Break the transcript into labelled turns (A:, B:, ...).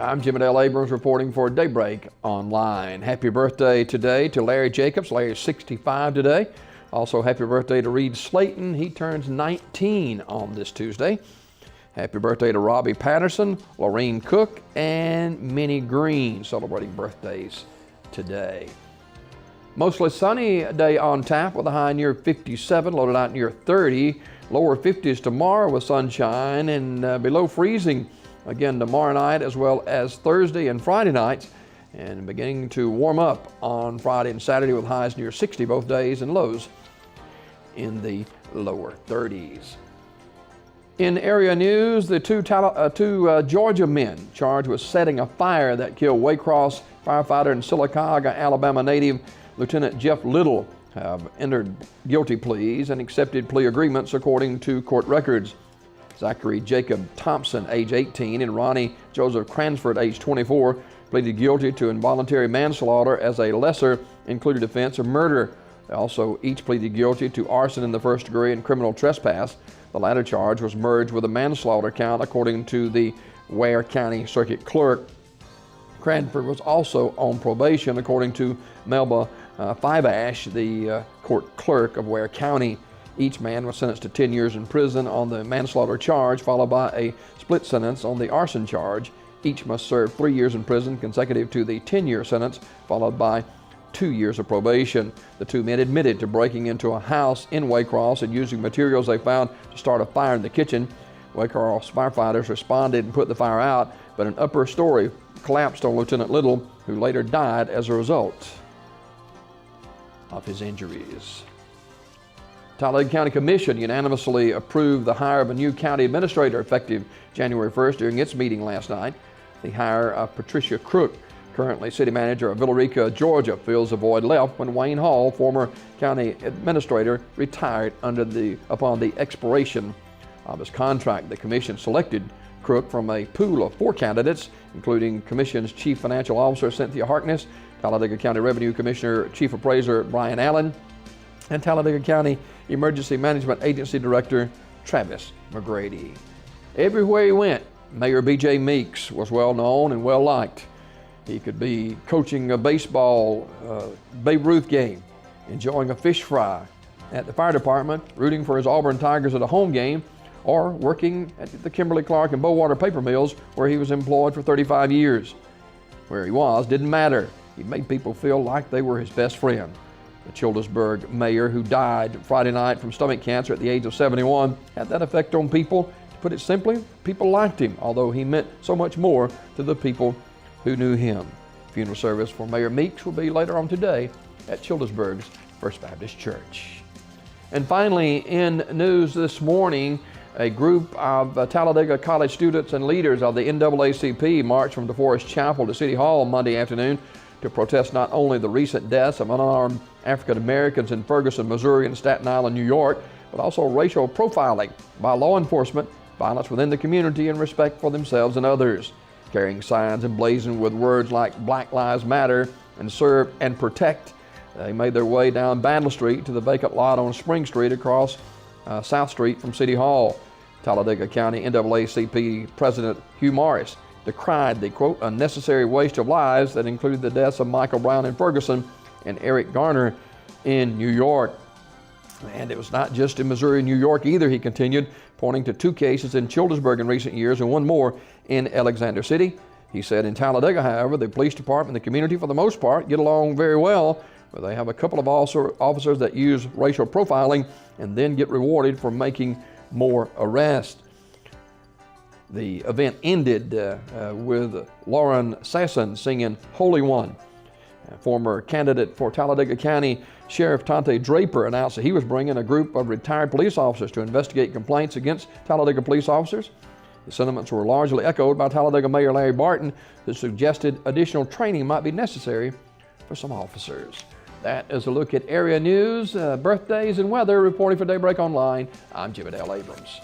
A: I'm Jim Dale Abrams reporting for Daybreak Online. Happy birthday today to Larry Jacobs. Larry's 65 today. Also, happy birthday to Reed Slayton. He turns 19 on this Tuesday. Happy birthday to Robbie Patterson, Lorraine Cook, and Minnie Green celebrating birthdays today. Mostly sunny day on tap with a high near 57, loaded out near 30. Lower 50s tomorrow with sunshine and below freezing again tomorrow night as well as Thursday and Friday nights, and beginning to warm up on Friday and Saturday with highs near 60 both days and lows in the lower 30s. In area news, the two Georgia men charged with setting a fire that killed Waycross firefighter and Sylacauga, Alabama native Lieutenant Jeff Little have entered guilty pleas and accepted plea agreements according to court records. Zachary Jacob Thompson, age 18, and Ronnie Joseph Cransford, age 24, pleaded guilty to involuntary manslaughter as a lesser included offense of murder. They also each pleaded guilty to arson in the first degree and criminal trespass. The latter charge was merged with a manslaughter count according to the Ware County Circuit Clerk. Cranford was also on probation according to Melba Fibash, the court clerk of Ware County. Each man was sentenced to 10 years in prison on the manslaughter charge, followed by a split sentence on the arson charge. Each must serve 3 years in prison consecutive to the 10-year sentence, followed by 2 years of probation. The two men admitted to breaking into a house in Waycross and using materials they found to start a fire in the kitchen. Waycross firefighters responded and put the fire out, but an upper story collapsed on Lieutenant Little, who later died as a result of his injuries. Talladega County Commission unanimously approved the hire of a new county administrator effective January 1st during its meeting last night. The hire of Patricia Crook, currently city manager of Villarica, Georgia, fills a void left when Wayne Hall, former county administrator, retired upon the expiration of his contract. The commission selected Crook from a pool of 4 candidates, including Commission's Chief Financial Officer Cynthia Harkness, Talladega County Revenue Commissioner Chief Appraiser Brian Allen, and Talladega County Emergency Management Agency Director Travis McGrady. Everywhere he went, Mayor B.J. Meeks was well known and well liked. He could be coaching a baseball Babe Ruth game, enjoying a fish fry at the fire department, rooting for his Auburn Tigers at a home game, or working at the Kimberly-Clark and Bowater paper mills where he was employed for 35 years. Where he was didn't matter. He made people feel like they were his best friend. The Childersburg mayor, who died Friday night from stomach cancer at the age of 71, had that effect on people. To put it simply, people liked him, although he meant so much more to the people who knew him. Funeral service for Mayor Meeks will be later on today at Childersburg's First Baptist Church. And finally, in news this morning, a group of Talladega College students and leaders of the NAACP marched from DeForest Chapel to City Hall Monday afternoon to protest not only the recent deaths of unarmed African Americans in Ferguson, Missouri and Staten Island, New York, but also racial profiling by law enforcement, violence within the community, and respect for themselves and others. Carrying signs emblazoned with words like Black Lives Matter and Serve and Protect, they made their way down Bandle Street to the vacant lot on Spring Street across South Street from City Hall. Talladega County NAACP President Hugh Morris decried the, quote, unnecessary waste of lives that included the deaths of Michael Brown in Ferguson and Eric Garner in New York. And it was not just in Missouri and New York either, he continued, pointing to 2 cases in Childersburg in recent years and 1 more in Alexander City. He said in Talladega, however, the police department and the community for the most part get along very well, but they have a couple of officers that use racial profiling and then get rewarded for making more arrests. The event ended with Lauren Sasson singing Holy One. Former candidate for Talladega County Sheriff Tonte Draper announced that he was bringing a group of retired police officers to investigate complaints against Talladega police officers. The sentiments were largely echoed by Talladega Mayor Larry Barton, who suggested additional training might be necessary for some officers. That is a look at area news, birthdays, and weather. Reporting for Daybreak Online, I'm Jim Dale Abrams.